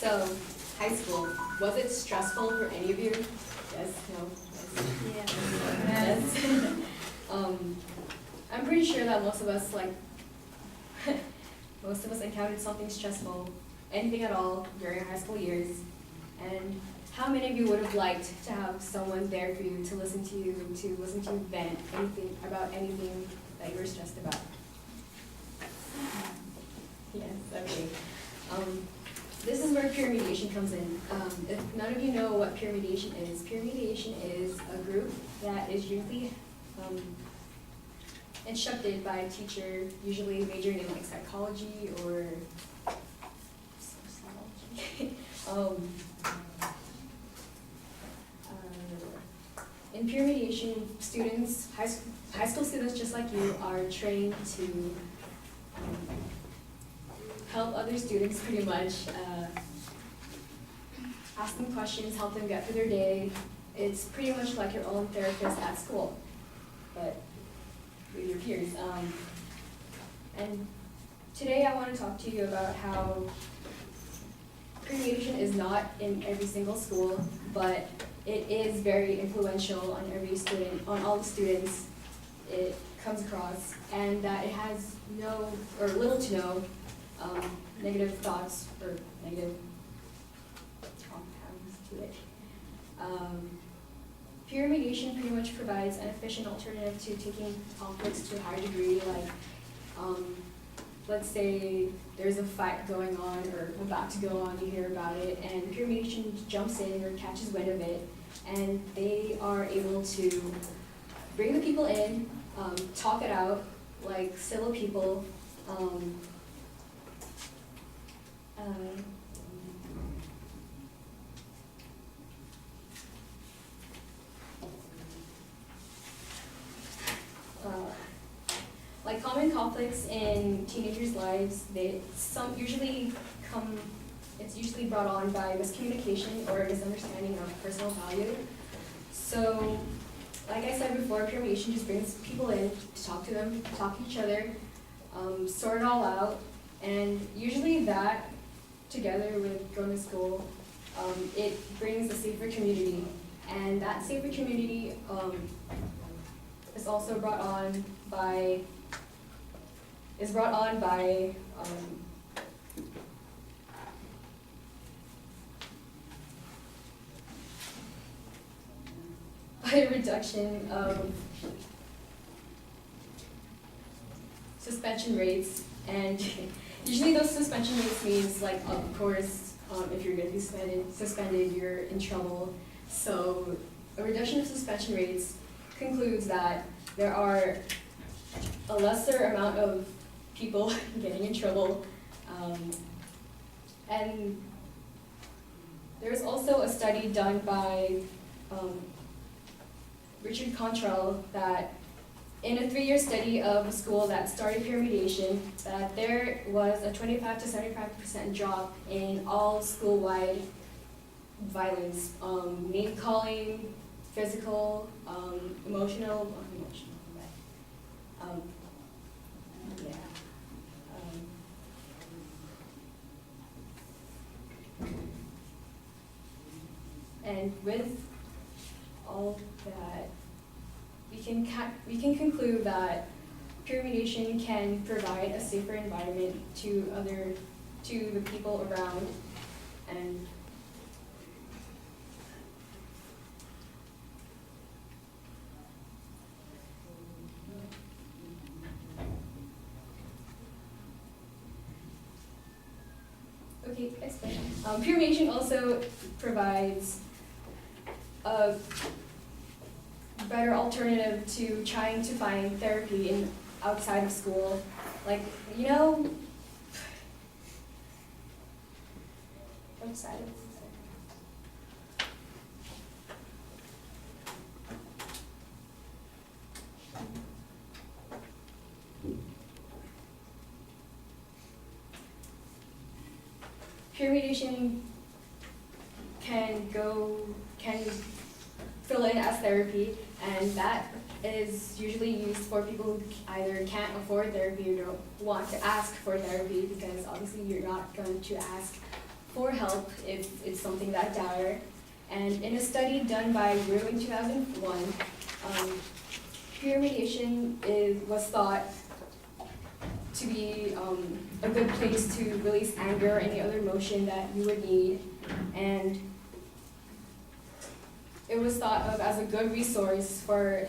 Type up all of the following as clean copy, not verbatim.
So, high school, was it stressful for any of you? Yes, no, yes. Yes. I'm pretty sure that most of us, most of us encountered something stressful, anything at all, during our high school years. And how many of you would have liked to have someone there for you to listen to you vent anything that you were stressed about? Yes, okay. This is where peer mediation comes in. If none of you know what peer mediation is a group that is usually instructed by a teacher, usually majoring in like psychology or sociology. In peer mediation, students, high school students just like you, are trained to help other students pretty much, ask them questions, help them get through their day. It's pretty much like your own therapist at school, but with your peers. And today I want to talk to you about how peer mediation is not in every single school, but it is very influential on every student, on all the students it comes across, and that it has no, or little to no, negative thoughts or negative compounds to it. Peer mediation pretty much provides an efficient alternative to taking conflicts to a higher degree, like let's say there's a fight going on or about to go on, you hear about it, and peer mediation jumps in or catches wind of it, and they are able to bring the people in, talk it out like civil people, like common conflicts in teenagers' lives, it's usually brought on by miscommunication or misunderstanding of personal value. So, like I said before, peer mediation just brings people in to talk to them, talk to each other, sort it all out, and usually that, together with going to school, it brings a safer community, and that safer community is also brought on by a reduction of suspension rates, and usually those suspension rates means, like, of course, if you're going to be suspended, you're in trouble. So a reduction of suspension rates concludes that there are a lesser amount of people getting in trouble, and there's also a study done by Richard Contrell that in a 3-year study of a school that started peer mediation, that there was a 25 to 75% drop in all school-wide violence, name calling, physical, emotional, yeah. And with all that, we can conclude that peer mediation can provide a safer environment to the people around, and okay, explain. Peer mediation also provides a better alternative to trying to find therapy outside of school. Like, outside of peer mediation can fill in as therapy, and that is usually used for people who either can't afford therapy or don't want to ask for therapy, because obviously you're not going to ask for help if it's something that dire. And in a study done by Grew in 2001, peer mediation was thought to be a good place to release anger or any other emotion that you would need. And it was thought of as a good resource for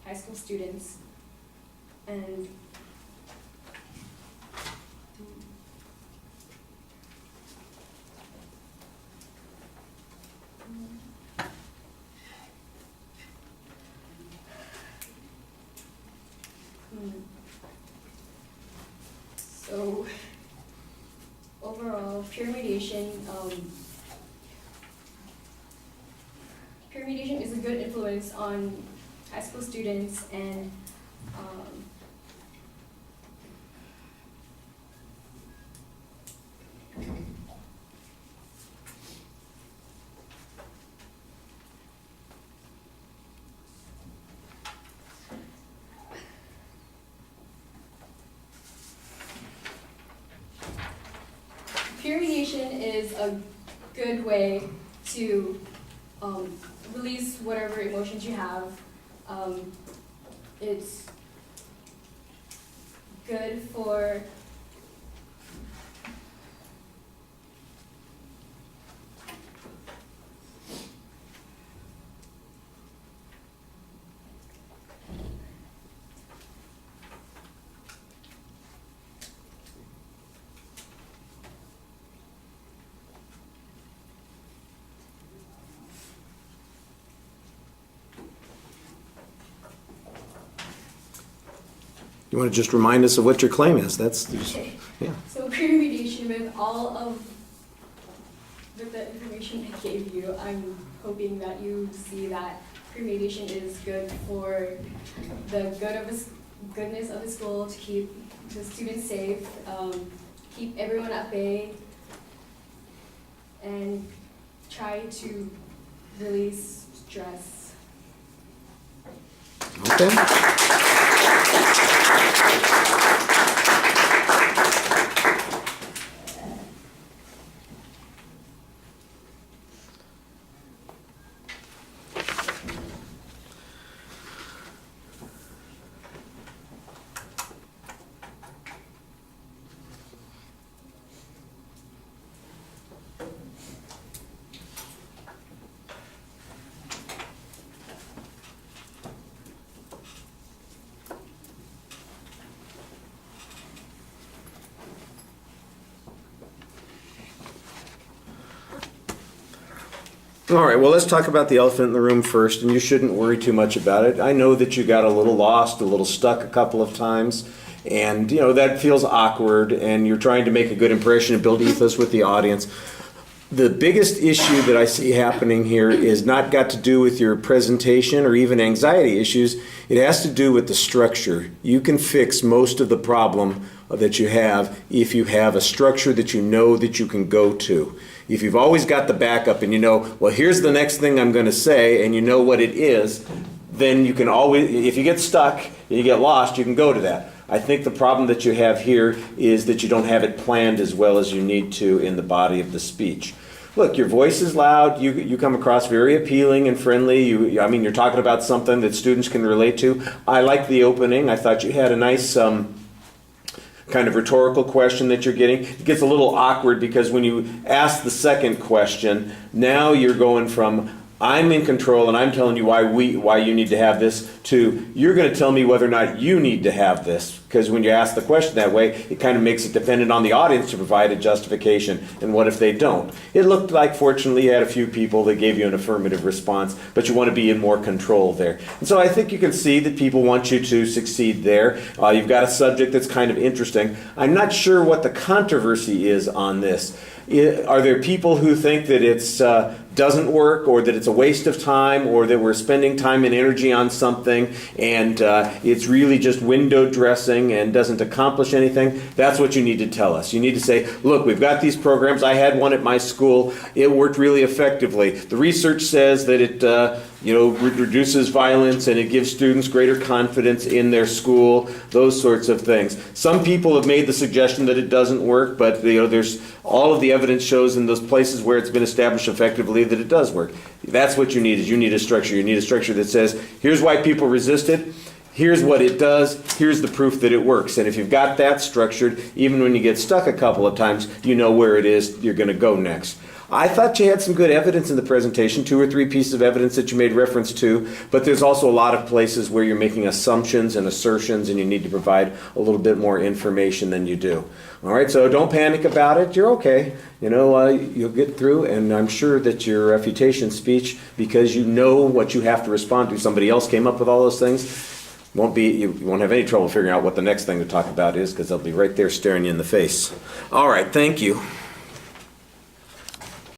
high school students. And so overall, peer mediation is a good influence on high school students, and peer mediation is a good way to release whatever emotions you have. It's good for You want to just remind us of what your claim is? Okay. Yeah. So peer mediation, with the information I gave you, I'm hoping that you see that peer mediation is good for the goodness of the school, to keep the students safe, keep everyone at bay, and try to release stress. Okay. All right, well, let's talk about the elephant in the room first, and you shouldn't worry too much about it. I know that you got a little lost, a little stuck a couple of times, and, that feels awkward, and you're trying to make a good impression and build ethos with the audience. The biggest issue that I see happening here is not got to do with your presentation or even anxiety issues. It has to do with the structure. You can fix most of the problem that you have if you have a structure that you know that you can go to. If you've always got the backup and well, here's the next thing I'm going to say, and you know what it is, then you can always, if you get stuck, you get lost, you can go to that. I think the problem that you have here is that you don't have it planned as well as you need to in the body of the speech. Look, your voice is loud, you come across very appealing and friendly, you're talking about something that students can relate to. I like the opening. I thought you had a nice kind of rhetorical question that you're getting. It gets a little awkward because when you ask the second question, now you're going from I'm in control and I'm telling you why you need to have this, to you're going to tell me whether or not you need to have this. Because when you ask the question that way, it kind of makes it dependent on the audience to provide a justification. And what if they don't? It looked like, fortunately, you had a few people that gave you an affirmative response, but you want to be in more control there. And so I think you can see that people want you to succeed there. You've got a subject that's kind of interesting. I'm not sure what the controversy is on this. Are there people who think that it's doesn't work, or that it's a waste of time, or that we're spending time and energy on something and it's really just window dressing and doesn't accomplish anything? That's what you need to tell us. You need to say, look, we've got these programs. I had one at my school. It worked really effectively. The research says that it reduces violence and it gives students greater confidence in their school, those sorts of things. Some people have made the suggestion that it doesn't work, but there's all of the evidence shows in those places where it's been established effectively that it does work. That's what you need, is you need a structure. You need a structure that says, here's why people resist it, here's what it does, here's the proof that it works. And if you've got that structured, even when you get stuck a couple of times, you know where it is you're going to go next. I thought you had some good evidence in the presentation, 2 or 3 pieces of evidence that you made reference to, but there's also a lot of places where you're making assumptions and assertions and you need to provide a little bit more information than you do. All right, so don't panic about it. You're okay. You'll get through, and I'm sure that your refutation speech, because you know what you have to respond to, somebody else came up with all those things, you won't have any trouble figuring out what the next thing to talk about is, because they'll be right there staring you in the face. All right, thank you.